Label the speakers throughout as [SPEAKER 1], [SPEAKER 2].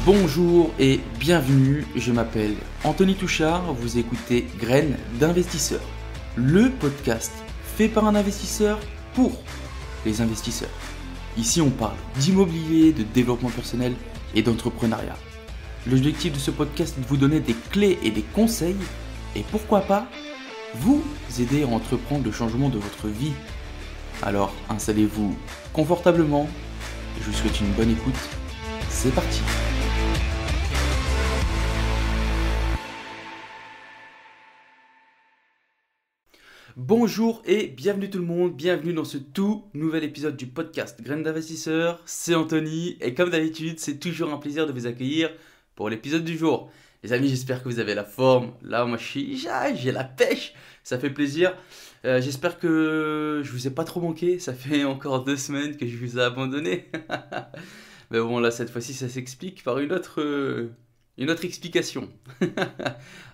[SPEAKER 1] Bonjour et bienvenue, je m'appelle Anthony Touchard, vous écoutez Graines d'investisseurs, le podcast fait par un investisseur pour les investisseurs. Ici on parle d'immobilier, de développement personnel et d'entrepreneuriat. L'objectif de ce podcast est de vous donner des clés et des conseils et pourquoi pas vous aider à entreprendre le changement de votre vie. Alors installez-vous confortablement, je vous souhaite une bonne écoute, c'est parti. Bonjour et bienvenue tout le monde, bienvenue dans ce tout nouvel épisode du podcast Graines d'investisseurs, c'est Anthony et comme d'habitude c'est toujours un plaisir de vous accueillir pour l'épisode du jour. Les amis, j'espère que vous avez la forme, là moi j'ai la pêche, ça fait plaisir. J'espère que je vous ai pas trop manqué, ça fait encore 2 semaines que je vous ai abandonné. Mais bon là cette fois-ci ça s'explique par une autre explication.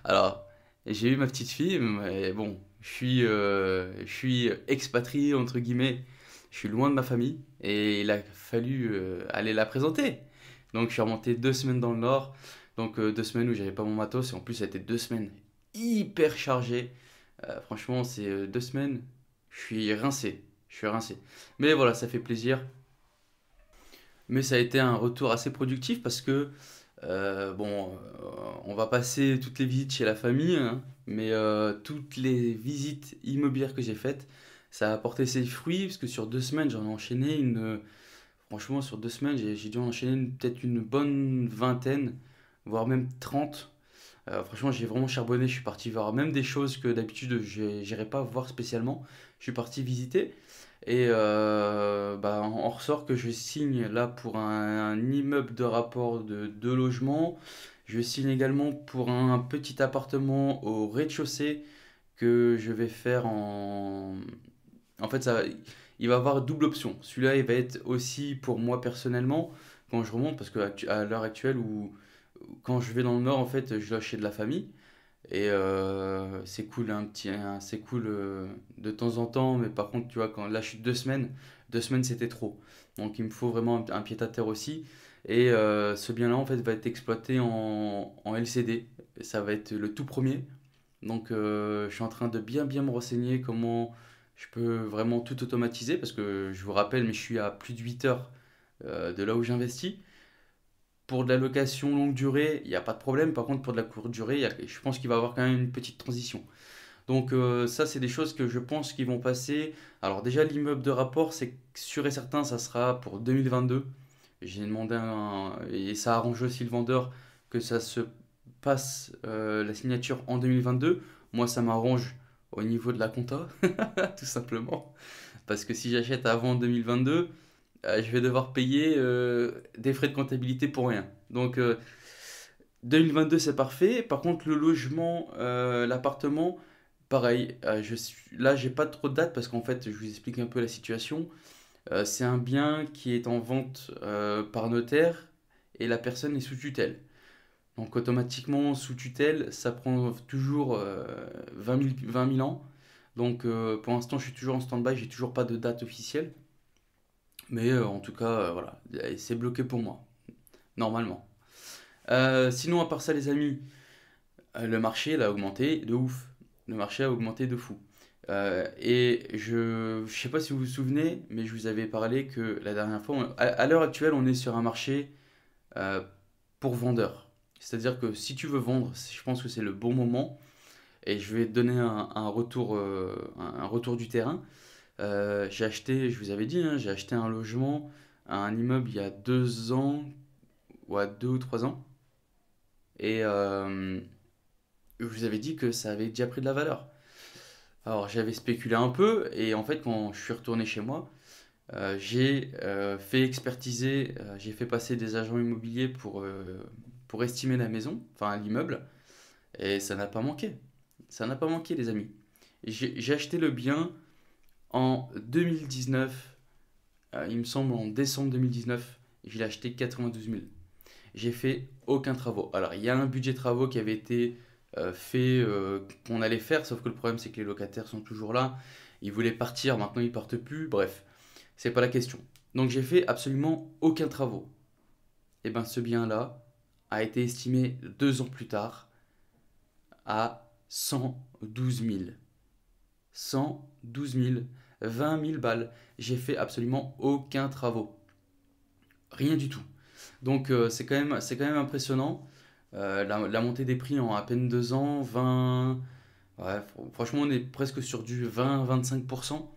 [SPEAKER 1] Alors j'ai eu ma petite fille, mais bon, je suis expatrié entre guillemets, je suis loin de ma famille et il a fallu aller la présenter. Donc je suis remonté 2 semaines dans le nord, donc 2 semaines où j'avais pas mon matos et en plus ça a été 2 semaines hyper chargées. Franchement c'est 2 semaines, je suis rincé. Mais voilà, ça fait plaisir. Mais ça a été un retour assez productif parce que on va passer toutes les visites chez la famille, hein, mais toutes les visites immobilières que j'ai faites, ça a apporté ses fruits parce que sur 2 semaines, j'en ai enchaîné franchement, sur 2 semaines, j'ai dû en enchaîner peut-être une bonne vingtaine, voire même 30. Franchement, j'ai vraiment charbonné, je suis parti voir même des choses que d'habitude, j'irais pas voir spécialement. Je suis parti visiter. Et on ressort que je signe là pour un immeuble de rapport de 2 logements. Je signe également pour un petit appartement au rez-de-chaussée que je vais faire en... En fait, il va avoir double option. Celui-là, il va être aussi pour moi personnellement quand je remonte, parce que à l'heure actuelle, quand je vais dans le nord, en fait, je loge chez de la famille. Et c'est cool, c'est cool de temps en temps, mais par contre, tu vois, quand là je suis 2 semaines, 2 semaines c'était trop. Donc il me faut vraiment un pied-à-terre aussi. Et ce bien-là, en fait, va être exploité en LCD. Ça va être le tout premier. Donc je suis en train de bien me renseigner comment je peux vraiment tout automatiser, parce que je vous rappelle, mais je suis à plus de 8 heures de là où j'investis. Pour de la location longue durée, il n'y a pas de problème. Par contre, pour de la courte durée, je pense qu'il va y avoir quand même une petite transition. Donc ça, c'est des choses que je pense qui vont passer. Alors déjà, l'immeuble de rapport, c'est sûr et certain, ça sera pour 2022. J'ai demandé et ça arrange aussi le vendeur que ça se passe la signature en 2022. Moi, ça m'arrange au niveau de la compta, tout simplement. Parce que si j'achète avant 2022, je vais devoir payer des frais de comptabilité pour rien. Donc 2022 c'est parfait. Par contre le logement, l'appartement, pareil. Là j'ai pas trop de date parce qu'en fait je vous explique un peu la situation. C'est un bien qui est en vente par notaire et la personne est sous tutelle. Donc automatiquement sous tutelle ça prend toujours 20 000 ans. Donc pour l'instant je suis toujours en stand-by, j'ai toujours pas de date officielle. Mais en tout cas, voilà, c'est bloqué pour moi, normalement. Sinon, à part ça, les amis, le marché il a augmenté de ouf. Le marché a augmenté de fou. Et je ne sais pas si vous vous souvenez, mais je vous avais parlé que la dernière fois, à l'heure actuelle, on est sur un marché euh, pour vendeurs. C'est-à-dire que si tu veux vendre, je pense que c'est le bon moment. Et je vais te donner un retour du terrain. J'ai acheté, je vous avais dit, hein, j'ai acheté un logement, un immeuble il y a 2 ans, ou à 2 ou 3 ans. Et je vous avais dit que ça avait déjà pris de la valeur. Alors j'avais spéculé un peu, et en fait quand je suis retourné chez moi, j'ai fait expertiser, j'ai fait passer des agents immobiliers pour estimer la maison, enfin l'immeuble, et ça n'a pas manqué. Ça n'a pas manqué les amis. J'ai acheté le bien en 2019. Il me semble en décembre 2019, je l'ai acheté 92 000. J'ai fait aucun travaux. Alors, il y a un budget travaux qui avait été fait, qu'on allait faire, sauf que le problème, c'est que les locataires sont toujours là. Ils voulaient partir, maintenant ils partent plus. Bref, c'est pas la question. Donc, j'ai fait absolument aucun travaux. Et ben, ce bien-là, a été estimé 2 ans plus tard à 112 000. 112 000, 20 000 balles. J'ai fait absolument aucun travaux. Rien du tout. Donc c'est quand même impressionnant. La montée des prix en à peine 2 ans, 20... Ouais, franchement, on est presque sur du 20-25%.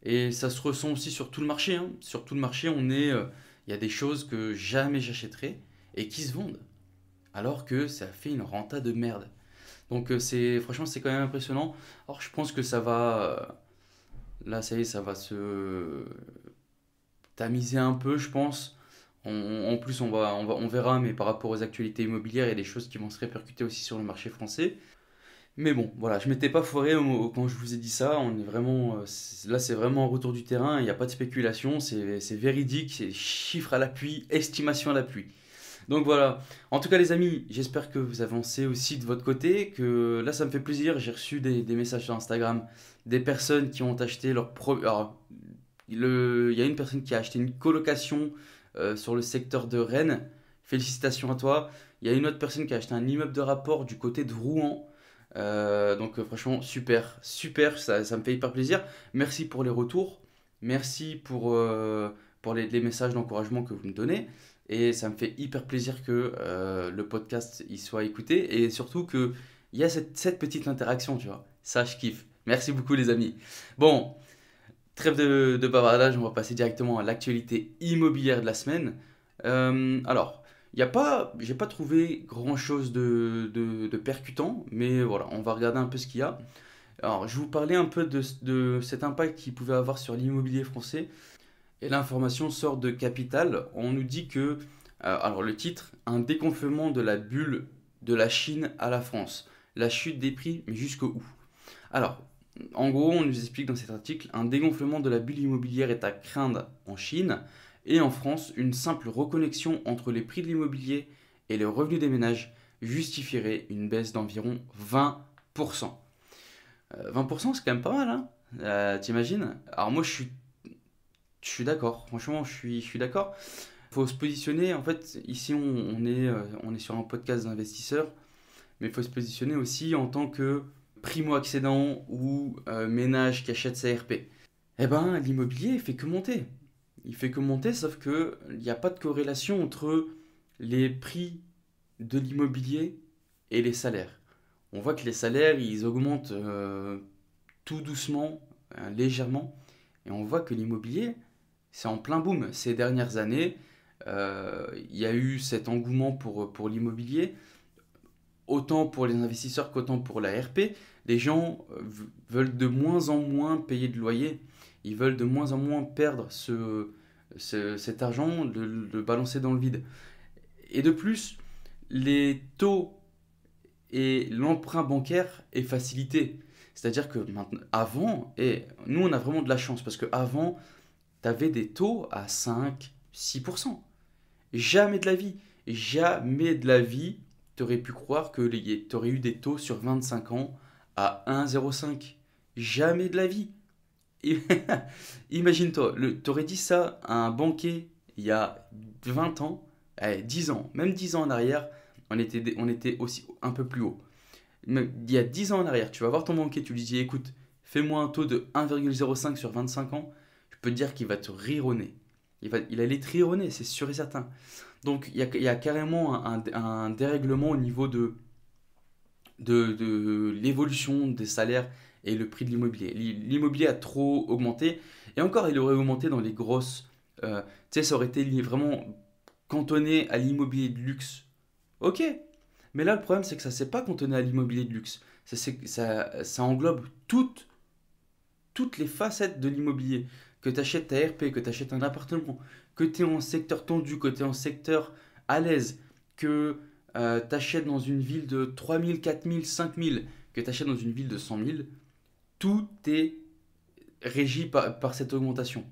[SPEAKER 1] Et ça se ressent aussi sur tout le marché, hein. Sur tout le marché, il y a des choses que jamais j'achèterais et qui se vendent. Alors que ça fait une renta de merde. Donc franchement, c'est quand même impressionnant. Alors je pense que ça va... Là, ça y est, ça va se tamiser un peu, je pense. En plus, on verra, mais par rapport aux actualités immobilières, il y a des choses qui vont se répercuter aussi sur le marché français. Mais bon, voilà, je m'étais pas foiré quand je vous ai dit ça. On est vraiment, là, c'est vraiment un retour du terrain. Il n'y a pas de spéculation, c'est véridique, c'est chiffres à l'appui, estimation à l'appui. Donc voilà. En tout cas, les amis, j'espère que vous avancez aussi de votre côté. Que là, ça me fait plaisir. J'ai reçu des messages sur Instagram, des personnes qui ont acheté Alors, il y a une personne qui a acheté une colocation sur le secteur de Rennes. Félicitations à toi. Il y a une autre personne qui a acheté un immeuble de rapport du côté de Rouen. Donc franchement, super, super, ça me fait hyper plaisir. Merci pour les retours, merci pour les messages d'encouragement que vous me donnez. Et ça me fait hyper plaisir que le podcast il soit écouté et surtout qu'il y a cette petite interaction, tu vois. Ça, je kiffe. Merci beaucoup les amis. Bon, trêve de bavardage, on va passer directement à l'actualité immobilière de la semaine. Alors, j'ai pas trouvé grand-chose de percutant, mais voilà, on va regarder un peu ce qu'il y a. Alors, je vais vous parlais un peu de cet impact qu'il pouvait avoir sur l'immobilier français. Et l'information sort de Capital. On nous dit que, alors le titre, un dégonflement de la bulle de la Chine à la France. La chute des prix, mais jusqu'où? Alors, en gros, on nous explique dans cet article, un dégonflement de la bulle immobilière est à craindre en Chine et en France, une simple reconnexion entre les prix de l'immobilier et les revenus des ménages justifierait une baisse d'environ 20%. 20%, c'est quand même pas mal, hein. T'imagines? Alors moi, je suis d'accord. Franchement, je suis d'accord. Il faut se positionner. En fait, ici, on est sur un podcast d'investisseurs, mais il faut se positionner aussi en tant que primo-accédant ou ménage qui achète sa RP. Eh ben, l'immobilier, il fait que monter. Il fait que monter, sauf que il n'y a pas de corrélation entre les prix de l'immobilier et les salaires. On voit que les salaires, ils augmentent tout doucement, légèrement, et on voit que l'immobilier, c'est en plein boom. Ces dernières années, il y a eu cet engouement pour l'immobilier, autant pour les investisseurs qu'autant pour la RP. Les gens veulent de moins en moins payer de loyer. Ils veulent de moins en moins perdre cet argent, le balancer dans le vide. Et de plus, les taux et l'emprunt bancaire est facilité. C'est-à-dire que maintenant, avant, et nous on a vraiment de la chance parce qu'avant, tu avais des taux à 5-6%. Jamais de la vie, tu aurais pu croire que tu aurais eu des taux sur 25 ans à 1,05. Jamais de la vie. Imagine-toi, tu aurais dit ça à un banquier il y a 20 ans, 10 ans, même 10 ans en arrière, on était aussi un peu plus haut. Même il y a 10 ans en arrière, tu vas voir ton banquier, tu lui dis écoute, fais-moi un taux de 1,05 sur 25 ans, je peux te dire qu'il va te rire au nez. Il allait te rire au nez, c'est sûr et certain. Donc il y a carrément un dérèglement au niveau de l'évolution des salaires et le prix de l'immobilier. L'immobilier a trop augmenté, et encore il aurait augmenté dans les grosses... tu sais, ça aurait été vraiment cantonné à l'immobilier de luxe. Ok, mais là le problème c'est que ça ne s'est pas cantonné à l'immobilier de luxe. Ça englobe toutes les facettes de l'immobilier. Que tu achètes ta RP, que tu achètes un appartement, que tu es en secteur tendu, que tu es en secteur à l'aise, que tu achètes dans une ville de 3000, 4000, 5000, que tu achètes dans une ville de 100 000, tout est régi par cette augmentation.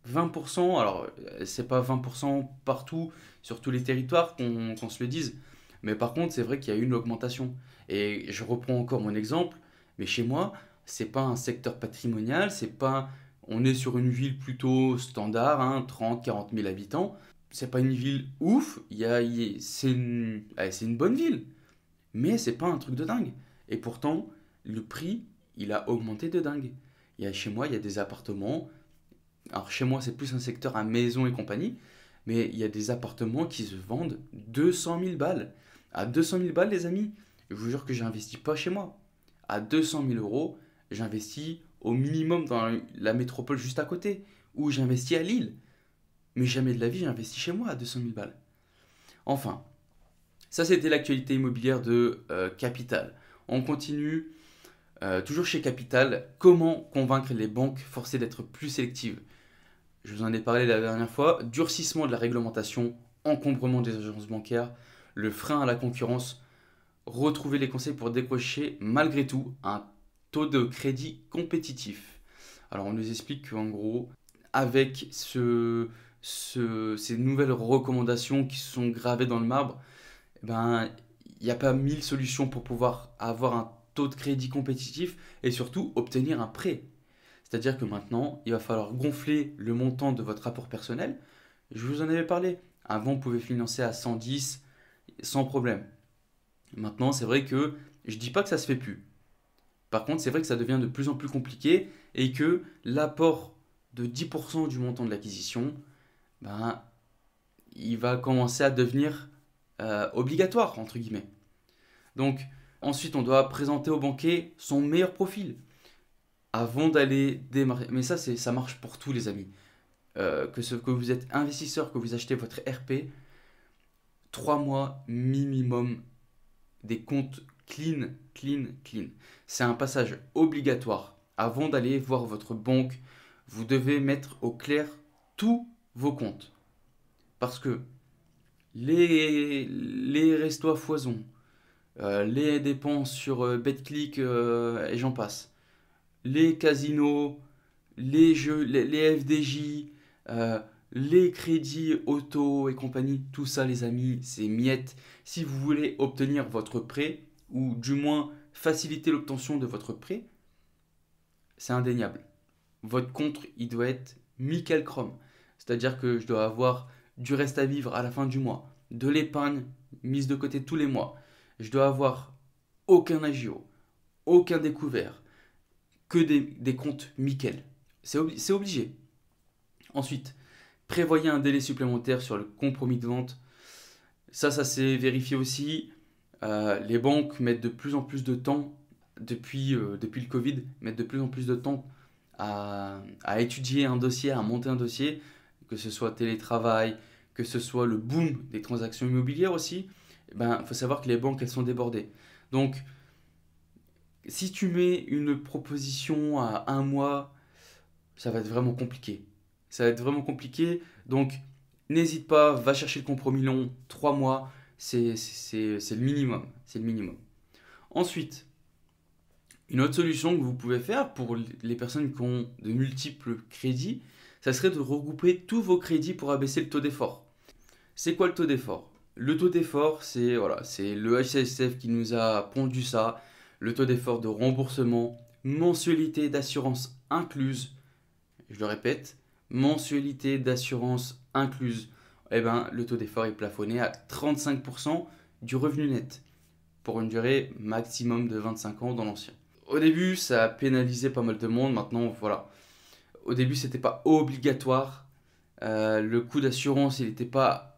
[SPEAKER 1] 20%, alors c'est pas 20% partout, sur tous les territoires, qu'on se le dise, mais par contre c'est vrai qu'il y a eu une augmentation. Et je reprends encore mon exemple, mais chez moi, c'est pas un secteur patrimonial, c'est pas, on est sur une ville plutôt standard, hein, 30, 40 000 habitants. c'est pas une ville ouf, c'est une bonne ville, mais c'est pas un truc de dingue. Et pourtant, le prix, il a augmenté de dingue. Chez moi, il y a des appartements. Alors chez moi, c'est plus un secteur à maison et compagnie, mais il y a des appartements qui se vendent 200 000 balles. À 200 000 balles, les amis, je vous jure que j'investis pas chez moi. À 200 000 euros, j'investis au minimum dans la métropole juste à côté, ou j'investis à Lille. Mais jamais de la vie, j'investis chez moi à 200 000 balles. Enfin, ça c'était l'actualité immobilière de Capital. On continue, toujours chez Capital, comment convaincre les banques forcées d'être plus sélectives. Je vous en ai parlé la dernière fois, durcissement de la réglementation, encombrement des agences bancaires, le frein à la concurrence, retrouver les conseils pour décrocher malgré tout un taux de crédit compétitif. Alors on nous explique qu'en gros, avec ces nouvelles recommandations qui sont gravées dans le marbre, eh ben, il n'y a pas 1000 solutions pour pouvoir avoir un taux de crédit compétitif et surtout obtenir un prêt. C'est-à-dire que maintenant, il va falloir gonfler le montant de votre apport personnel. Je vous en avais parlé. Avant, vous pouvez financer à 110 sans problème. Maintenant, c'est vrai que je ne dis pas que ça se fait plus. Par contre, c'est vrai que ça devient de plus en plus compliqué et que l'apport de 10% du montant de l'acquisition, ben, il va commencer à devenir obligatoire, entre guillemets. Donc, ensuite, on doit présenter au banquier son meilleur profil avant d'aller démarrer. Mais ça marche pour tous les amis. Que vous êtes investisseur, que vous achetez votre RP, 3 mois minimum des comptes clean, clean, clean. C'est un passage obligatoire. Avant d'aller voir votre banque, vous devez mettre au clair tous vos comptes. Parce que les restos à foison, les dépenses sur BetClick et j'en passe, les casinos, les jeux, les FDJ, euh, les crédits auto et compagnie, tout ça les amis, c'est miettes. Si vous voulez obtenir votre prêt, ou du moins faciliter l'obtention de votre prêt, c'est indéniable. Votre compte, il doit être nickel chrome. C'est-à-dire que je dois avoir du reste à vivre à la fin du mois, de l'épargne mise de côté tous les mois. Je dois avoir aucun agio, aucun découvert, que des comptes nickel. C'est obligé. Ensuite, prévoyez un délai supplémentaire sur le compromis de vente. Ça s'est vérifié aussi. Les banques mettent de plus en plus de temps, depuis le Covid, mettent de plus en plus de temps à étudier un dossier, à monter un dossier, que ce soit télétravail, que ce soit le boom des transactions immobilières aussi. Il faut savoir que les banques, elles sont débordées. Donc, si tu mets une proposition à un mois, ça va être vraiment compliqué. Ça va être vraiment compliqué. Donc, n'hésite pas, va chercher le compromis long, 3 mois, c'est le minimum. C'est le minimum. Ensuite, une autre solution que vous pouvez faire pour les personnes qui ont de multiples crédits, ça serait de regrouper tous vos crédits pour abaisser le taux d'effort. C'est quoi le taux d'effort? Le taux d'effort, c'est le HCSF qui nous a pondu ça. Le taux d'effort de remboursement, mensualité d'assurance incluse. Je le répète, mensualité d'assurance incluse. Le taux d'effort est plafonné à 35% du revenu net pour une durée maximum de 25 ans dans l'ancien. Au début, ça a pénalisé pas mal de monde. Maintenant, voilà. Au début, c'était pas obligatoire. Le coût d'assurance, il n'était pas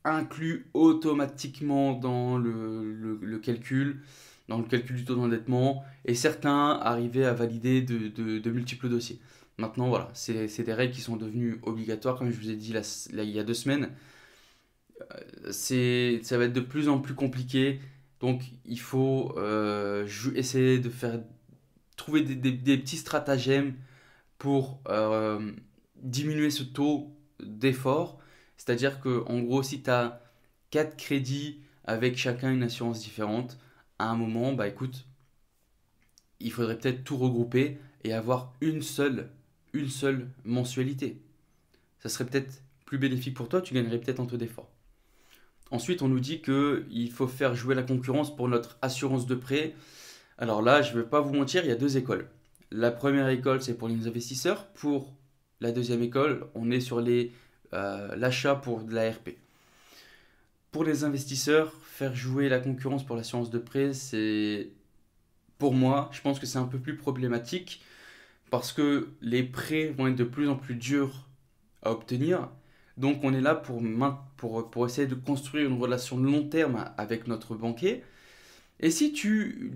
[SPEAKER 1] inclus automatiquement dans le calcul, dans le calcul du taux d'endettement. Et certains arrivaient à valider de multiples dossiers. Maintenant, voilà, c'est des règles qui sont devenues obligatoires, comme je vous ai dit il y a 2 semaines. Ça va être de plus en plus compliqué. Donc, il faut essayer de trouver des petits stratagèmes pour diminuer ce taux d'effort. C'est-à-dire que, en gros, si tu as 4 crédits avec chacun une assurance différente, à un moment, écoute, il faudrait peut-être tout regrouper et avoir une seule mensualité. Ça serait peut-être plus bénéfique pour toi, tu gagnerais peut-être un taux d'effort. Ensuite, on nous dit qu'il faut faire jouer la concurrence pour notre assurance de prêt. Alors là, je ne vais pas vous mentir, il y a 2 écoles. La première école, c'est pour les investisseurs. Pour la deuxième école, on est sur les l'achat pour de la RP. Pour les investisseurs, faire jouer la concurrence pour l'assurance de prêt, c'est pour moi, je pense que c'est un peu plus problématique parce que les prêts vont être de plus en plus durs à obtenir. Donc on est là pour essayer de construire une relation de long terme avec notre banquier. Et si tu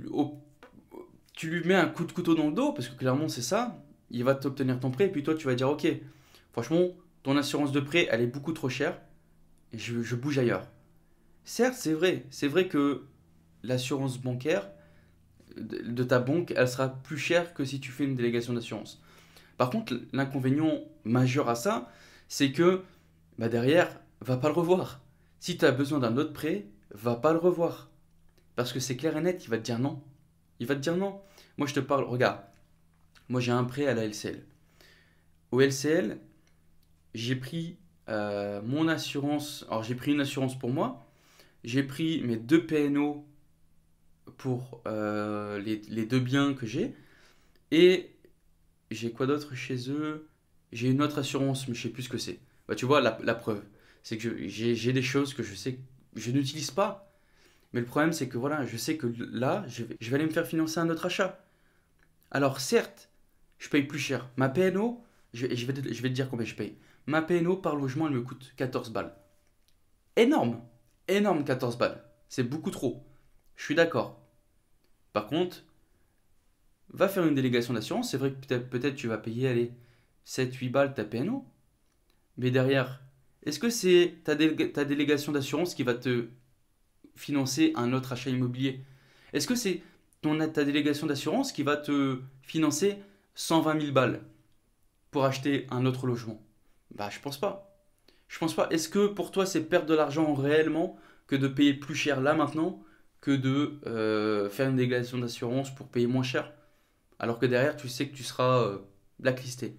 [SPEAKER 1] lui mets un coup de couteau dans le dos, parce que clairement c'est ça, il va t'obtenir ton prêt, et puis toi tu vas dire ok, franchement, ton assurance de prêt elle est beaucoup trop chère, et je bouge ailleurs. Certes, c'est vrai que l'assurance bancaire de ta banque, elle sera plus chère que si tu fais une délégation d'assurance. Par contre, l'inconvénient majeur à ça, c'est que bah derrière, va pas le revoir. Si tu as besoin d'un autre prêt, va pas le revoir. Parce que c'est clair et net, il va te dire non. Il va te dire non. Moi, je te parle, regarde, moi j'ai un prêt à la LCL. Au LCL, j'ai pris mon assurance. Alors, j'ai pris une assurance pour moi. J'ai pris mes deux PNO pour les deux biens que j'ai. Et j'ai quoi d'autre chez eux? J'ai une autre assurance, mais je sais plus ce que c'est. Bah, tu vois, la preuve. C'est que j'ai des choses que je sais que je n'utilise pas. Mais le problème, c'est que voilà, je sais que là, je vais aller me faire financer un autre achat. Alors, certes, je paye plus cher. Ma PNO, je vais te dire combien je paye. Ma PNO par logement, elle me coûte 14 balles. Énorme! Énorme 14 balles. C'est beaucoup trop. Je suis d'accord. Par contre, va faire une délégation d'assurance. C'est vrai que peut-être tu vas payer allez, 7-8 balles ta PNO. Mais derrière, est-ce que c'est ta délégation d'assurance qui va te financer un autre achat immobilier? Est-ce que c'est ta délégation d'assurance qui va te financer 120 000 balles pour acheter un autre logement? Bah, je pense pas. Je pense pas. Est-ce que pour toi, c'est perdre de l'argent réellement que de payer plus cher là maintenant que de faire une délégation d'assurance pour payer moins cher? Alors que derrière, tu sais que tu seras blacklisté.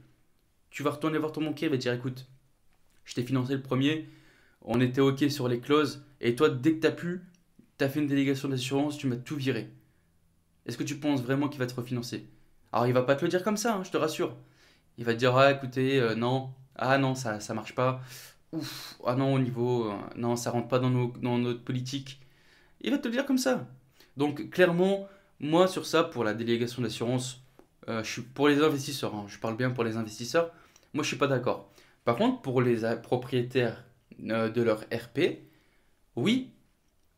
[SPEAKER 1] Tu vas retourner voir ton banquier et va te dire écoute, je t'ai financé le premier, on était OK sur les clauses, et toi, dès que tu as pu, tu as fait une délégation d'assurance, tu m'as tout viré. Est-ce que tu penses vraiment qu'il va te refinancer? Alors, il va pas te le dire comme ça, hein, je te rassure. Il va te dire ah, écoutez, non, ah non, ça marche pas. Ouf, ah non, au niveau, non, ça rentre pas dans notre politique. Il va te le dire comme ça. Donc, clairement, moi, sur ça, pour la délégation d'assurance, je suis pour les investisseurs, hein, je parle bien pour les investisseurs, moi, je suis pas d'accord. Par contre, pour les propriétaires de leur RP, oui,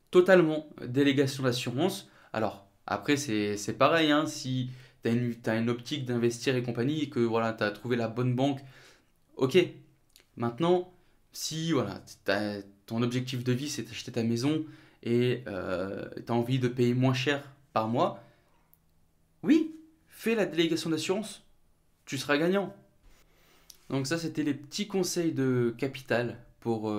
[SPEAKER 1] totalement, délégation d'assurance. Alors, après, c'est pareil, hein, si t'as une optique d'investir et compagnie, et que voilà, tu as trouvé la bonne banque, ok. Maintenant, si voilà, ton objectif de vie, c'est d'acheter ta maison et tu as envie de payer moins cher par mois, oui, fais la délégation d'assurance, tu seras gagnant. Donc ça, c'était les petits conseils de capital pour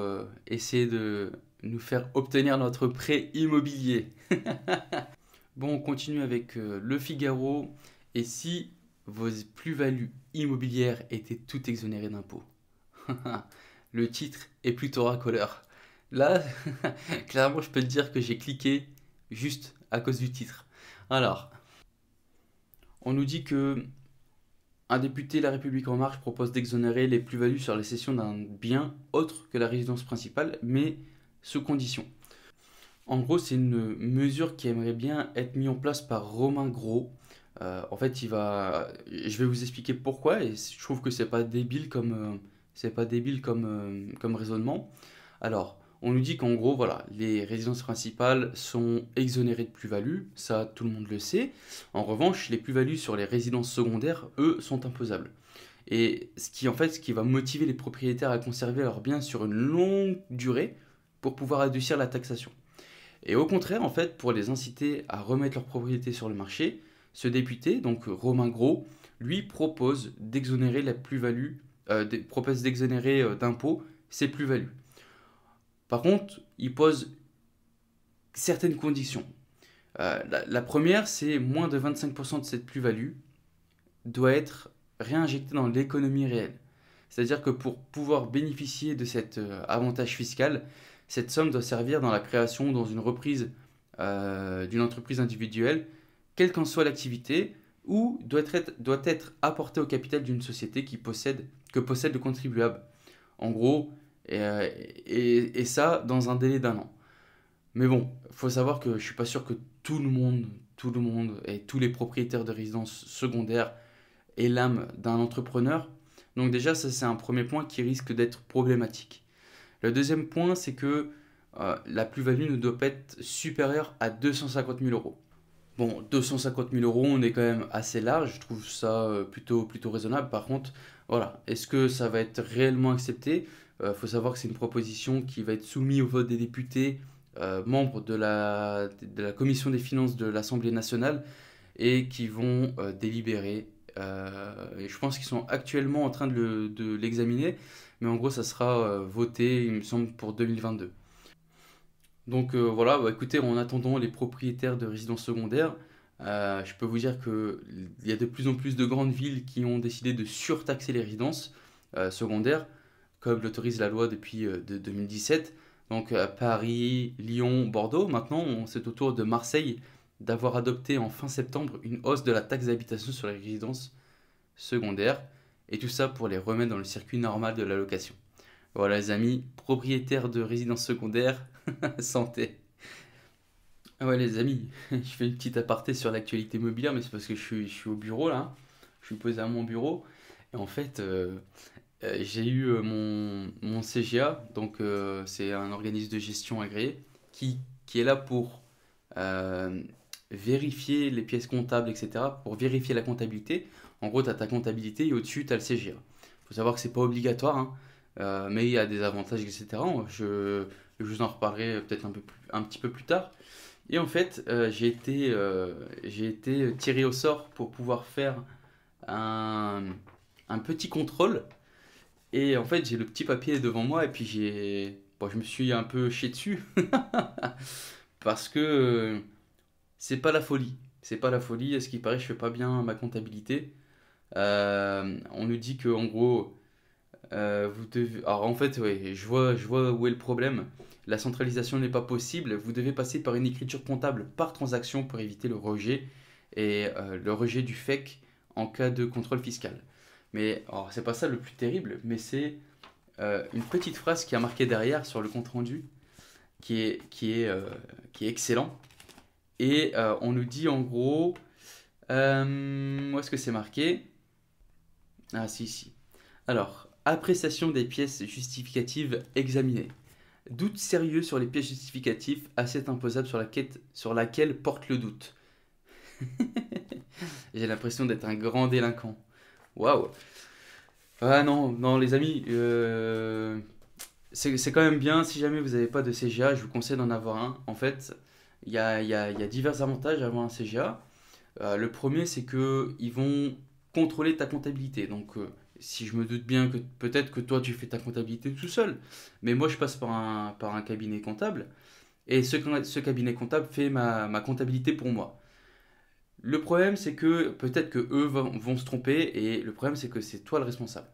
[SPEAKER 1] essayer de nous faire obtenir notre prêt immobilier. Bon, on continue avec Le Figaro. Et si vos plus-values immobilières étaient toutes exonérées d'impôts? Le titre est plutôt racoleur. Là, clairement, je peux te dire que j'ai cliqué juste à cause du titre. Alors, on nous dit que un député La République En Marche propose d'exonérer les plus-values sur la cession d'un bien autre que la résidence principale, mais sous condition. En gros, c'est une mesure qui aimerait bien être mise en place par Romain Gros. En fait, je vais vous expliquer pourquoi, et je trouve que c'est pas débile comme raisonnement. Alors, on nous dit qu'en gros, voilà, les résidences principales sont exonérées de plus-value, ça tout le monde le sait. En revanche, les plus-values sur les résidences secondaires, eux, sont imposables. Et ce qui va motiver les propriétaires à conserver leurs biens sur une longue durée pour pouvoir adoucir la taxation. Et au contraire, en fait, pour les inciter à remettre leur propriété sur le marché, ce député, donc Romain Gros, lui propose d'exonérer la plus-value, propose d'exonérer d'impôts ces plus-values. Par contre, il pose certaines conditions. La première, c'est moins de 25% de cette plus-value doit être réinjectée dans l'économie réelle. C'est-à-dire que pour pouvoir bénéficier de cet avantage fiscal, cette somme doit servir dans la création ou dans une reprise d'une entreprise individuelle, quelle qu'en soit l'activité, ou doit être apportée au capital d'une société que possède le contribuable. en gros, et ça dans un délai d'un an. Mais bon, il faut savoir que je suis pas sûr que tout le monde et tous les propriétaires de résidences secondaires aient l'âme d'un entrepreneur. Donc déjà, ça c'est un premier point qui risque d'être problématique. Le deuxième point, c'est que la plus-value ne doit pas être supérieure à 250 000 euros. Bon, 250 000 euros, on est quand même assez large, je trouve ça plutôt raisonnable. Par contre, voilà, est-ce que ça va être réellement accepté? Il faut savoir que c'est une proposition qui va être soumise au vote des députés, membres de la commission des finances de l'Assemblée nationale, et qui vont délibérer. Et je pense qu'ils sont actuellement en train de l'examiner, mais en gros, ça sera voté, il me semble, pour 2022. Donc voilà, bah, écoutez, en attendant les propriétaires de résidences secondaires, je peux vous dire qu'il y a de plus en plus de grandes villes qui ont décidé de surtaxer les résidences secondaires, comme l'autorise la loi depuis de 2017. Donc Paris, Lyon, Bordeaux. Maintenant, c'est au tour de Marseille d'avoir adopté en fin septembre une hausse de la taxe d'habitation sur les résidences secondaires. Et tout ça pour les remettre dans le circuit normal de la location. Voilà les amis, propriétaires de résidences secondaires, santé. Ah ouais les amis, je fais une petite aparté sur l'actualité immobilière, mais c'est parce que je suis au bureau là, hein. Je suis posé à mon bureau, et en fait j'ai eu mon CGA, donc c'est un organisme de gestion agréé, qui est là pour euh, vérifier les pièces comptables, etc., pour vérifier la comptabilité. En gros, tu as ta comptabilité et au-dessus, tu as le CGA. Il faut savoir que c'est pas obligatoire, hein, mais il y a des avantages, etc. Je vous en reparlerai peut-être un petit peu plus tard. Et en fait, j'ai été tiré au sort pour pouvoir faire un, un petit contrôle. Et en fait, j'ai le petit papier devant moi et puis bon, je me suis un peu chié dessus parce que c'est pas la folie. C'est pas la folie. À ce qui paraît, je fais pas bien ma comptabilité. On nous dit que en gros, vous devez. Alors en fait, ouais, je vois où est le problème. La centralisation n'est pas possible. Vous devez passer par une écriture comptable par transaction pour éviter le rejet et le rejet du FEC en cas de contrôle fiscal. Mais alors, c'est pas ça le plus terrible, mais c'est une petite phrase qui a marqué derrière sur le compte rendu qui est excellent. Et on nous dit en gros, où est-ce que c'est marqué? Ah si, si. Alors, appréciation des pièces justificatives examinées. Doute sérieux sur les pièces justificatives, assiette imposable sur laquelle porte le doute. J'ai l'impression d'être un grand délinquant. Waouh! Ah non, non les amis, c'est quand même bien, si jamais vous n'avez pas de CGA, je vous conseille d'en avoir un. En fait, il y a divers avantages à avoir un CGA. Le premier, c'est que ils vont contrôler ta comptabilité. Donc, si je me doute bien que peut-être que toi, tu fais ta comptabilité tout seul, mais moi, je passe par un cabinet comptable, et ce cabinet comptable fait ma comptabilité pour moi. Le problème, c'est que peut-être que eux vont se tromper, et le problème, c'est que c'est toi le responsable.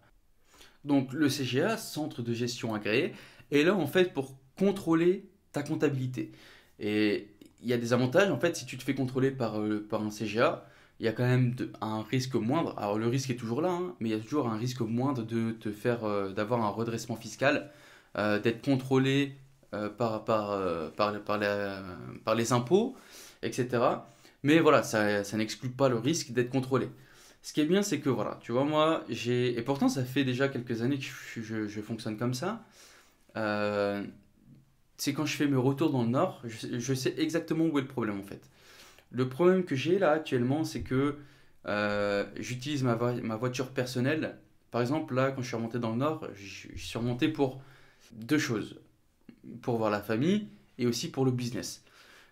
[SPEAKER 1] Donc le CGA, Centre de gestion agréé, est là en fait pour contrôler ta comptabilité. Et il y a des avantages, en fait, si tu te fais contrôler par un CGA, il y a quand même un risque moindre. Alors le risque est toujours là, hein, mais il y a toujours un risque moindre de te faire, d'avoir un redressement fiscal, d'être contrôlé par les impôts, etc. Mais voilà, ça n'exclut pas le risque d'être contrôlé. Ce qui est bien, c'est que voilà, tu vois, moi, j'ai. Et pourtant, ça fait déjà quelques années que je fonctionne comme ça. Euh, c'est quand je fais mes retours dans le Nord, je sais exactement où est le problème en fait. Le problème que j'ai là actuellement, c'est que j'utilise ma voiture personnelle. Par exemple, là, quand je suis remonté dans le Nord, je suis remonté pour deux choses. Pour voir la famille et aussi pour le business.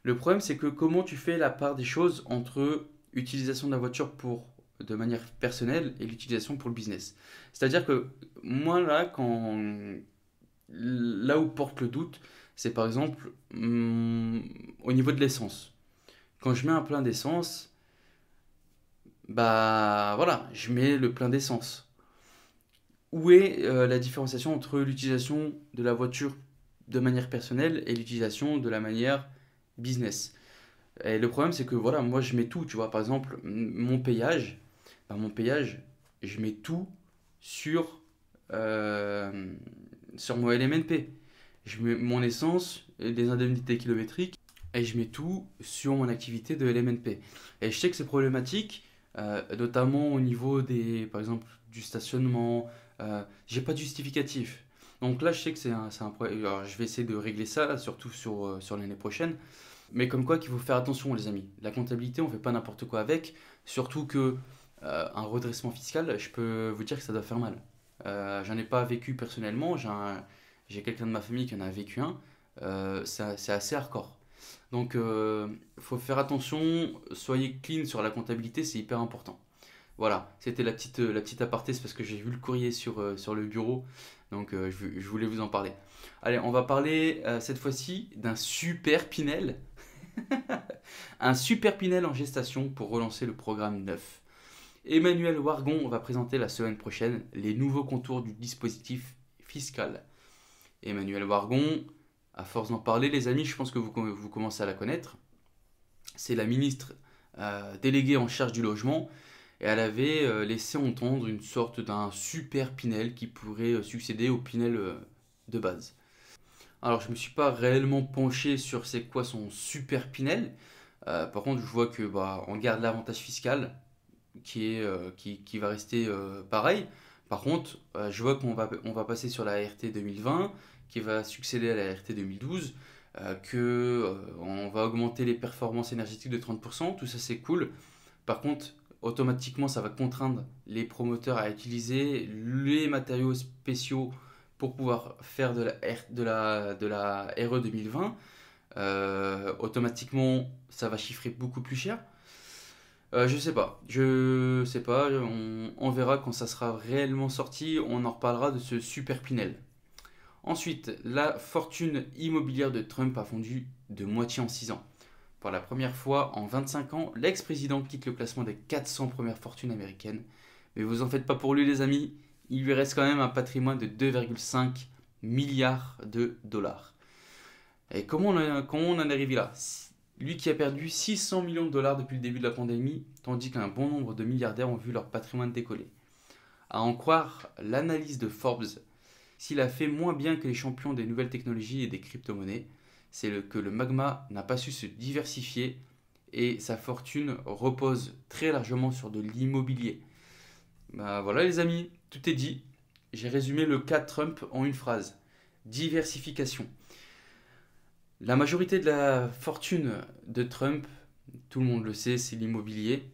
[SPEAKER 1] Le problème, c'est que comment tu fais la part des choses entre utilisation de la voiture de manière personnelle et l'utilisation pour le business. C'est-à-dire que moi, là où porte le doute, c'est par exemple au niveau de l'essence. Quand je mets un plein d'essence, bah voilà, je mets le plein d'essence. Où est la différenciation entre l'utilisation de la voiture de manière personnelle et l'utilisation de la manière business? Et le problème, c'est que voilà, moi je mets tout, tu vois. Par exemple, mon payage, je mets tout sur euh, sur mon LMNP. Je mets mon essence, et des indemnités kilométriques, et je mets tout sur mon activité de LMNP. Et je sais que c'est problématique, notamment au niveau par exemple, du stationnement. J'ai pas de justificatif. Donc là, je sais que c'est un problème. Alors, je vais essayer de régler ça, là, surtout sur l'année prochaine. Mais comme quoi qu'il faut faire attention, les amis. La comptabilité, on fait pas n'importe quoi avec. Surtout que un redressement fiscal, je peux vous dire que ça doit faire mal. J'en ai pas vécu personnellement. J'ai quelqu'un de ma famille qui en a vécu un. C'est assez hardcore. Donc, faut faire attention. Soyez clean sur la comptabilité, c'est hyper important. Voilà, c'était la petite aparté, c'est parce que j'ai vu le courrier sur le bureau, donc je voulais vous en parler. Allez, on va parler cette fois-ci d'un super Pinel, un super Pinel en gestation pour relancer le programme 9. Emmanuel Wargon va présenter la semaine prochaine les nouveaux contours du dispositif fiscal. Emmanuel Wargon, à force d'en parler, les amis, je pense que vous commencez à la connaître. C'est la ministre déléguée en charge du logement. Et elle avait laissé entendre une sorte d'un super Pinel qui pourrait succéder au Pinel de base. Alors je me suis pas réellement penché sur c'est quoi son super Pinel. Par contre je vois que on garde l'avantage fiscal qui va rester pareil. Par contre je vois qu'on va passer sur la RT 2020 qui va succéder à la RT 2012. On va augmenter les performances énergétiques de 30%, tout ça c'est cool. Par contre, automatiquement, ça va contraindre les promoteurs à utiliser les matériaux spéciaux pour pouvoir faire de la RE 2020. Automatiquement, ça va chiffrer beaucoup plus cher. Je sais pas, on verra quand ça sera réellement sorti, on en reparlera de ce super Pinel. Ensuite, la fortune immobilière de Trump a fondu de moitié en 6 ans. Pour la première fois en 25 ans, l'ex-président quitte le classement des 400 premières fortunes américaines. Mais vous en faites pas pour lui les amis, il lui reste quand même un patrimoine de 2,5 milliards de dollars. Et comment on en est arrivé là? Lui qui a perdu 600 millions de dollars depuis le début de la pandémie, tandis qu'un bon nombre de milliardaires ont vu leur patrimoine décoller. À en croire l'analyse de Forbes, s'il a fait moins bien que les champions des nouvelles technologies et des crypto-monnaies, c'est que le magma n'a pas su se diversifier et sa fortune repose très largement sur de l'immobilier. Voilà les amis, tout est dit. J'ai résumé le cas Trump en une phrase. Diversification. La majorité de la fortune de Trump, tout le monde le sait, c'est l'immobilier.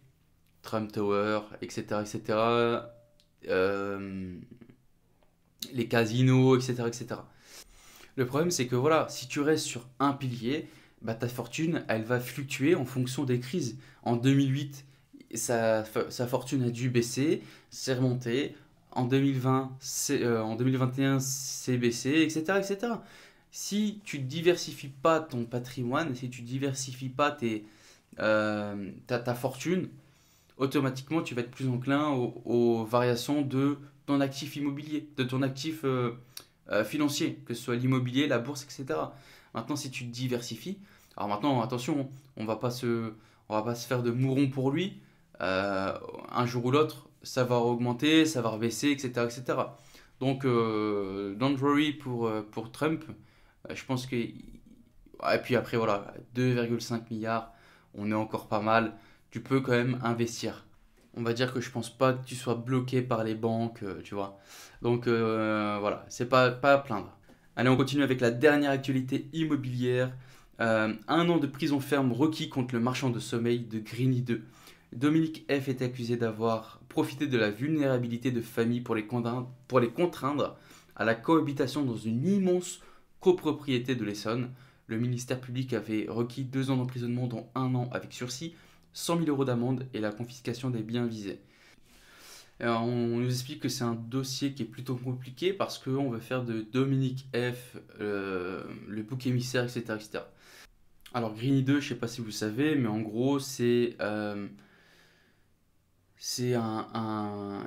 [SPEAKER 1] Trump Tower, etc. etc. Les casinos, etc. etc. Le problème, c'est que voilà, si tu restes sur un pilier, ta fortune, elle va fluctuer en fonction des crises. En 2008, sa fortune a dû baisser, c'est remonté. En 2020, en 2021, c'est baissé, etc., etc. Si tu ne diversifies pas ton patrimoine, si tu ne diversifies pas ta fortune, automatiquement, tu vas être plus enclin aux variations de ton actif immobilier, de ton actif financier, que ce soit l'immobilier, la bourse, etc. Maintenant, si tu te diversifies, alors maintenant, attention, on va pas se faire de mouron pour lui. Un jour ou l'autre, ça va augmenter, ça va rebaisser, etc., etc. Donc, don't worry pour Trump. Je pense que. Et puis après, voilà, 2,5 milliards, on est encore pas mal. Tu peux quand même investir. On va dire que je pense pas que tu sois bloqué par les banques, tu vois. Donc voilà, c'est pas à plaindre. Allez, on continue avec la dernière actualité immobilière. 1 an de prison ferme requis contre le marchand de sommeil de Grigny 2. Dominique F est accusé d'avoir profité de la vulnérabilité de familles pour les contraindre à la cohabitation dans une immense copropriété de l'Essonne. Le ministère public avait requis 2 ans d'emprisonnement dont 1 an avec sursis, 100 000 euros d'amende et la confiscation des biens visés. Alors, on nous explique que c'est un dossier qui est plutôt compliqué parce qu'on veut faire de Dominique F le bouc émissaire, etc., etc. Alors Grigny 2, je ne sais pas si vous savez, mais en gros c'est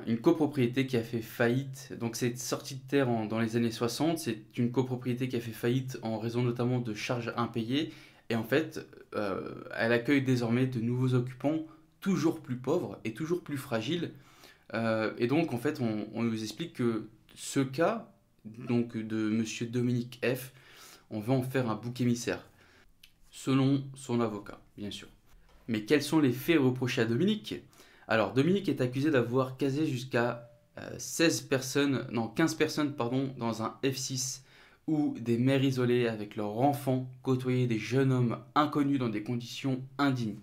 [SPEAKER 1] une copropriété qui a fait faillite. Donc c'est sorti de terre dans les années 60. C'est une copropriété qui a fait faillite en raison notamment de charges impayées. Et en fait, elle accueille désormais de nouveaux occupants toujours plus pauvres et toujours plus fragiles. Et donc en fait, on nous explique que ce cas, donc de monsieur Dominique F, on va en faire un bouc émissaire, selon son avocat, bien sûr. Mais quels sont les faits reprochés à Dominique? Alors, Dominique est accusé d'avoir casé jusqu'à 15 personnes pardon, dans un F6 où des mères isolées avec leurs enfants côtoyaient des jeunes hommes inconnus dans des conditions indignes.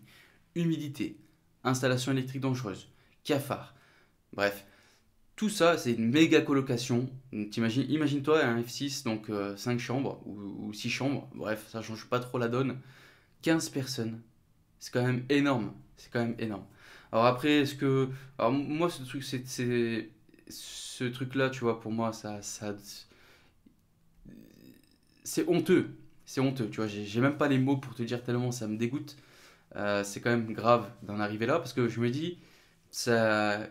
[SPEAKER 1] Humidité, installation électrique dangereuse, cafards, bref. Tout ça, c'est une méga colocation. Imagine-toi un F6, donc 5 chambres ou 6 chambres, bref, ça change pas trop la donne. 15 personnes, c'est quand même énorme. C'est quand même énorme. Alors après, est-ce que. Alors moi, ce truc, ce truc-là, tu vois, pour moi, c'est honteux. C'est honteux, tu vois. J'ai même pas les mots pour te dire tellement ça me dégoûte. C'est quand même grave d'en arriver là parce que je me dis, ça,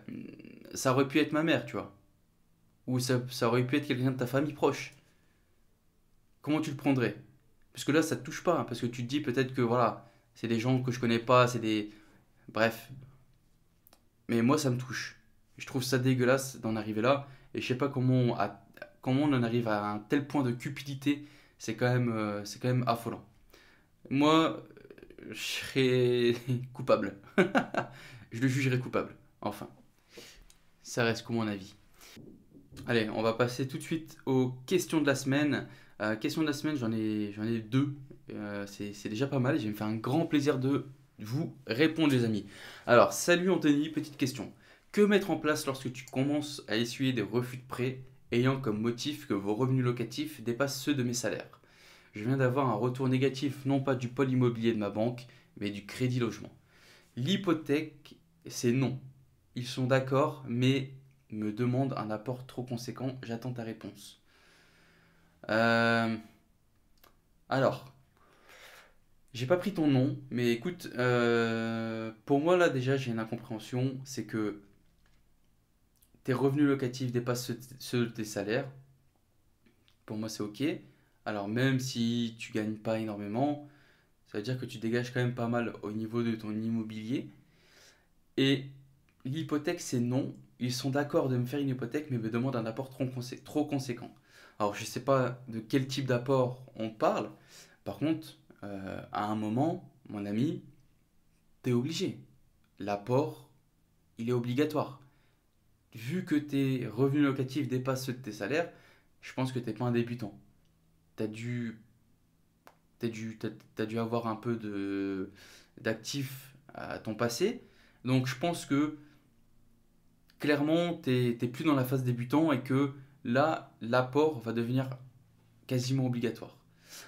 [SPEAKER 1] ça aurait pu être ma mère, tu vois. Ou ça aurait pu être quelqu'un de ta famille proche. Comment tu le prendrais? Parce que là, ça te touche pas, hein, parce que tu te dis peut-être que voilà, c'est des gens que je connais pas, c'est des. Bref. Mais moi, ça me touche. Je trouve ça dégueulasse d'en arriver là. Et je sais pas comment on en arrive à un tel point de cupidité. C'est quand même affolant. Moi, je serais coupable. Je le jugerais coupable. Enfin, ça reste que mon avis. Allez, on va passer tout de suite aux questions de la semaine. Questions de la semaine, j'en ai deux. C'est déjà pas mal. Je vais me faire un grand plaisir de vous répondre, les amis. Alors, salut Anthony, petite question. Que mettre en place lorsque tu commences à essuyer des refus de prêt ayant comme motif que vos revenus locatifs dépassent ceux de mes salaires? Je viens d'avoir un retour négatif, non pas du pôle immobilier de ma banque, mais du crédit logement. L'hypothèque, c'est non. Ils sont d'accord, mais me demandent un apport trop conséquent. J'attends ta réponse. Euh, alors, j'ai pas pris ton nom, mais écoute, pour moi là déjà j'ai une incompréhension, c'est que tes revenus locatifs dépassent ceux de tes salaires. Pour moi c'est ok. Alors même si tu gagnes pas énormément, ça veut dire que tu dégages quand même pas mal au niveau de ton immobilier. Et l'hypothèque, c'est non. Ils sont d'accord de me faire une hypothèque, mais me demandent un apport trop conséquent. Alors, je ne sais pas de quel type d'apport on parle. Par contre, à un moment, mon ami, t'es obligé. L'apport, il est obligatoire. Vu que tes revenus locatifs dépassent ceux de tes salaires, je pense que t'es pas un débutant. T'as dû, t'as dû avoir un peu d'actifs à ton passé. Donc, je pense que clairement, t'es plus dans la phase débutant et que là, l'apport va devenir quasiment obligatoire.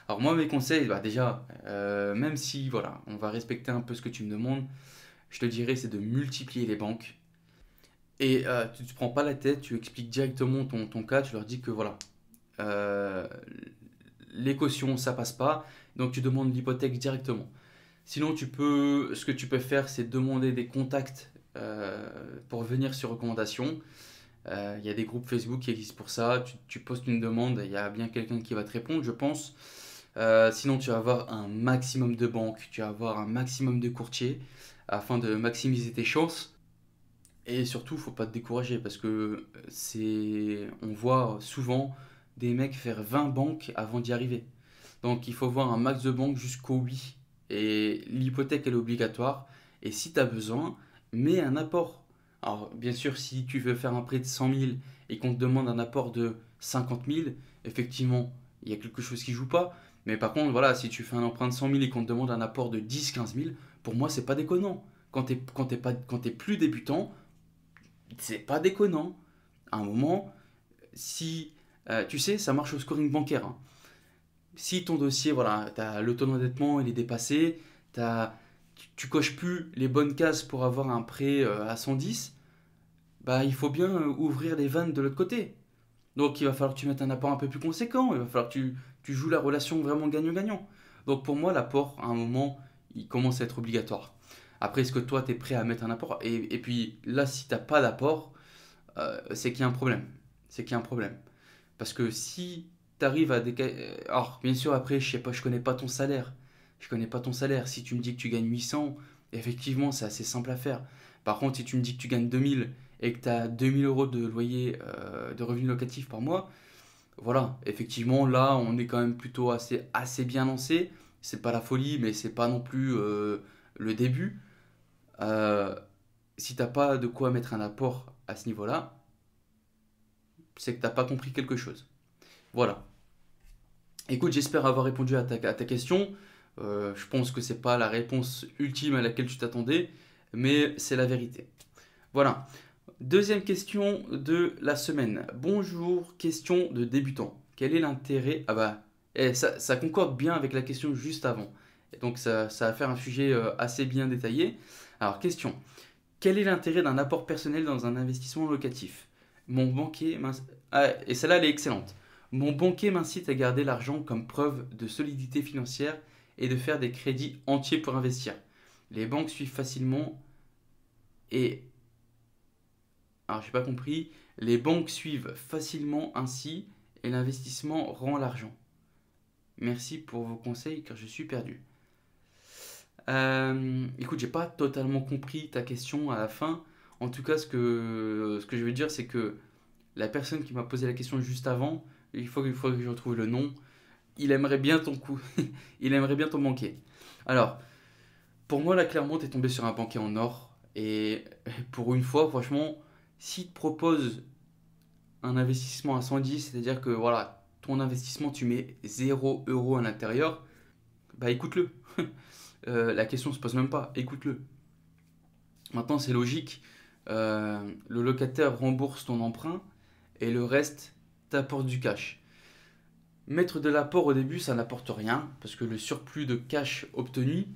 [SPEAKER 1] Alors moi, mes conseils, bah déjà, même si voilà, on va respecter un peu ce que tu me demandes, je te dirais c'est de multiplier les banques. Et tu ne te prends pas la tête, tu expliques directement ton cas, tu leur dis que voilà, euh, les cautions, ça passe pas, donc tu demandes l'hypothèque directement. Sinon, ce que tu peux faire, c'est demander des contacts pour venir sur recommandation. Il y a des groupes Facebook qui existent pour ça. Tu postes une demande, il y a bien quelqu'un qui va te répondre, je pense. Sinon, tu vas avoir un maximum de banques, tu vas avoir un maximum de courtiers afin de maximiser tes chances. Et surtout, faut pas te décourager parce que on voit souvent des mecs faire 20 banques avant d'y arriver. Donc, il faut voir un max de banques jusqu'au oui. Et l'hypothèque, elle est obligatoire. Et si tu as besoin, mets un apport. Alors, bien sûr, si tu veux faire un prêt de 100 000 et qu'on te demande un apport de 50 000, effectivement, il y a quelque chose qui joue pas. Mais par contre, voilà, si tu fais un emprunt de 100 000 et qu'on te demande un apport de 10 15 000, pour moi, c'est pas déconnant. Quand t'es plus débutant, c'est pas déconnant. À un moment, si. Tu sais, ça marche au scoring bancaire, hein. Si ton dossier, voilà, le taux d'endettement il est dépassé, tu coches plus les bonnes cases pour avoir un prêt à 110, bah il faut bien ouvrir les vannes de l'autre côté. Donc il va falloir que tu mettes un apport un peu plus conséquent, il va falloir que tu joues la relation vraiment gagnant-gagnant. Donc pour moi, l'apport, à un moment, il commence à être obligatoire. Après, est-ce que toi, tu es prêt à mettre un apport et puis là, si tu n'as pas d'apport, c'est qu'il y a un problème. C'est qu'il y a un problème. Parce que si tu arrives à alors, bien sûr, après, je sais pas, je connais pas ton salaire. Je connais pas ton salaire. Si tu me dis que tu gagnes 800, effectivement, c'est assez simple à faire. Par contre, si tu me dis que tu gagnes 2000 et que tu as 2000 euros de loyer, de revenus locatifs par mois, voilà, effectivement, là, on est quand même plutôt assez bien lancé. C'est pas la folie, mais c'est pas non plus le début. Euh, Si t'as pas de quoi mettre un apport à ce niveau-là, c'est que t'as pas compris quelque chose. Voilà. Écoute, j'espère avoir répondu à ta question. Je pense que c'est pas la réponse ultime à laquelle tu t'attendais, mais c'est la vérité. Voilà. Deuxième question de la semaine. Bonjour, question de débutant. Quel est l'intérêt? Ah bah, ça concorde bien avec la question juste avant. Et donc ça va faire un sujet assez bien détaillé. Alors, question. Quel est l'intérêt d'un apport personnel dans un investissement locatif? Mon banquier Ah, et celle-là, elle est excellente. Mon banquier m'incite à garder l'argent comme preuve de solidité financière et de faire des crédits entiers pour investir. Les banques suivent facilement et Alors, j'ai pas compris. Les banques suivent facilement ainsi et l'investissement rend l'argent. Merci pour vos conseils car je suis perdu. Écoute, j'ai pas totalement compris ta question à la fin. En tout cas, ce que je veux dire, c'est que la personne qui m'a posé la question juste avant, il faut que je retrouve le nom. Il aimerait bien ton coup. Il aimerait bien ton banquier. Alors, pour moi, là, clairement, t'es tombé sur un banquier en or. Et pour une fois, franchement, s'il te propose un investissement à 110, c'est-à-dire que voilà, ton investissement, tu mets 0 € à l'intérieur, bah écoute-le. La question se pose même pas, écoute-le. Maintenant, c'est logique. Le locataire rembourse ton emprunt et le reste t'apporte du cash. Mettre de l'apport au début, ça n'apporte rien parce que le surplus de cash obtenu,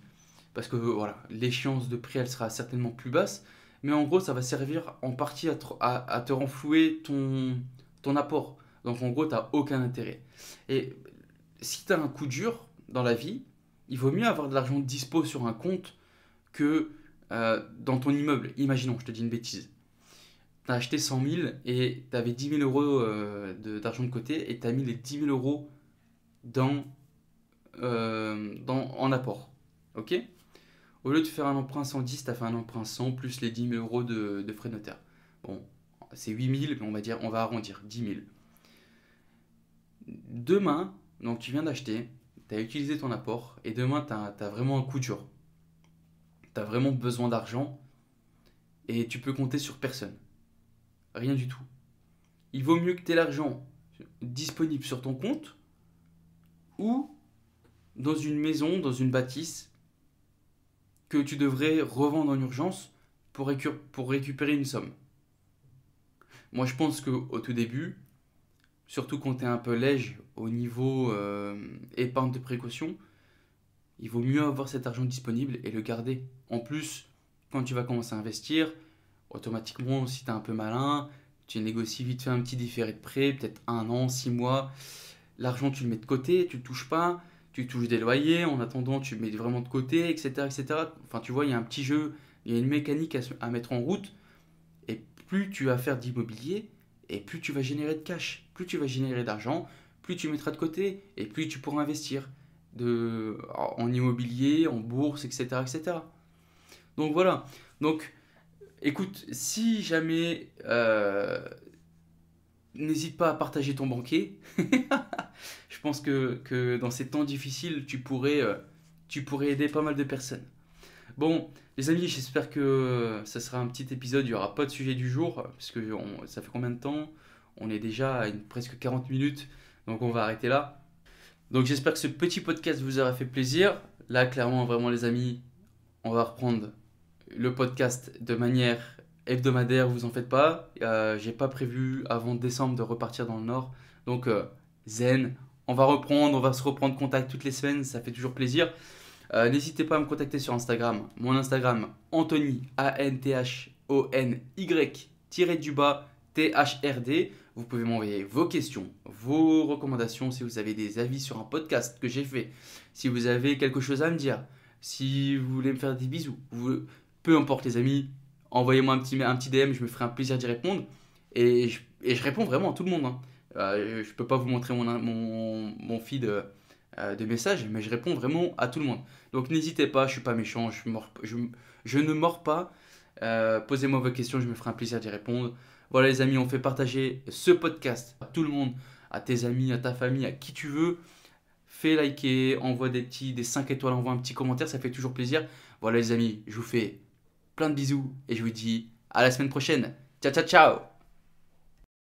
[SPEAKER 1] parce que voilà, l'échéance de prix, elle sera certainement plus basse, mais en gros, ça va servir en partie à te renflouer ton apport. Donc en gros, tu n'as aucun intérêt. Et si tu as un coup dur dans la vie, il vaut mieux avoir de l'argent dispo sur un compte que dans ton immeuble. Imaginons, je te dis une bêtise. Tu as acheté 100 000 et tu avais 10 000 euros d'argent de côté et tu as mis les 10 000 euros dans, en apport. Ok? Au lieu de faire un emprunt 110, tu as fait un emprunt 100 plus les 10 000 euros de frais de notaire. Bon, c'est 8 000, mais on va arrondir, 10 000. Demain, donc tu viens d'acheter, tu as utilisé ton apport, et demain, tu as vraiment un coup dur. Tu as vraiment besoin d'argent, et tu peux compter sur personne. Rien du tout. Il vaut mieux que tu aies l'argent disponible sur ton compte, ou dans une maison, dans une bâtisse, que tu devrais revendre en urgence pour récupérer une somme. Moi, je pense qu'au tout début, surtout quand tu es un peu léger au niveau épargne de précaution, il vaut mieux avoir cet argent disponible et le garder. En plus, quand tu vas commencer à investir, automatiquement, si tu es un peu malin, tu négocies vite fait un petit différé de prêt, peut-être 1 an, 6 mois. L'argent, tu le mets de côté, tu ne le touches pas, tu touches des loyers, en attendant, tu le mets vraiment de côté, etc., etc. Enfin, tu vois, il y a un petit jeu, il y a une mécanique à mettre en route. Et plus tu vas faire d'immobilier, et plus tu vas générer de cash, plus tu vas générer d'argent, plus tu mettras de côté, et plus tu pourras investir en immobilier, en bourse, etc., etc. Donc voilà. Donc écoute, si jamais, n'hésite pas à partager ton banquier. Je pense que dans ces temps difficiles, tu pourrais aider pas mal de personnes. Bon, les amis, j'espère que ça sera un petit épisode. Il n'y aura pas de sujet du jour, parce que ça fait combien de temps? On est déjà à presque 40 minutes, donc on va arrêter là. Donc j'espère que ce petit podcast vous aura fait plaisir. Là, clairement, vraiment, les amis, on va reprendre le podcast de manière hebdomadaire, vous en faites pas. J'ai pas prévu avant décembre de repartir dans le nord. Donc, zen, on va se reprendre contact toutes les semaines, ça fait toujours plaisir. N'hésitez pas à me contacter sur Instagram. Mon Instagram, Anthony, Anthony-du-bas, THRD. Vous pouvez m'envoyer vos questions, vos recommandations, si vous avez des avis sur un podcast que j'ai fait, si vous avez quelque chose à me dire, si vous voulez me faire des bisous, peu importe les amis, envoyez-moi un petit DM, je me ferai un plaisir d'y répondre. Et je réponds vraiment à tout le monde, hein. Je ne peux pas vous montrer mon feed de messages, mais je réponds vraiment à tout le monde. Donc n'hésitez pas, je suis pas méchant, je ne mords pas. Posez-moi vos questions, je me ferai un plaisir d'y répondre. Voilà les amis, on fait partager ce podcast à tout le monde, à tes amis, à ta famille, à qui tu veux. Fais liker, envoie des 5 étoiles, envoie un petit commentaire, ça fait toujours plaisir. Voilà les amis, je vous fais plein de bisous et je vous dis à la semaine prochaine. Ciao ciao ciao.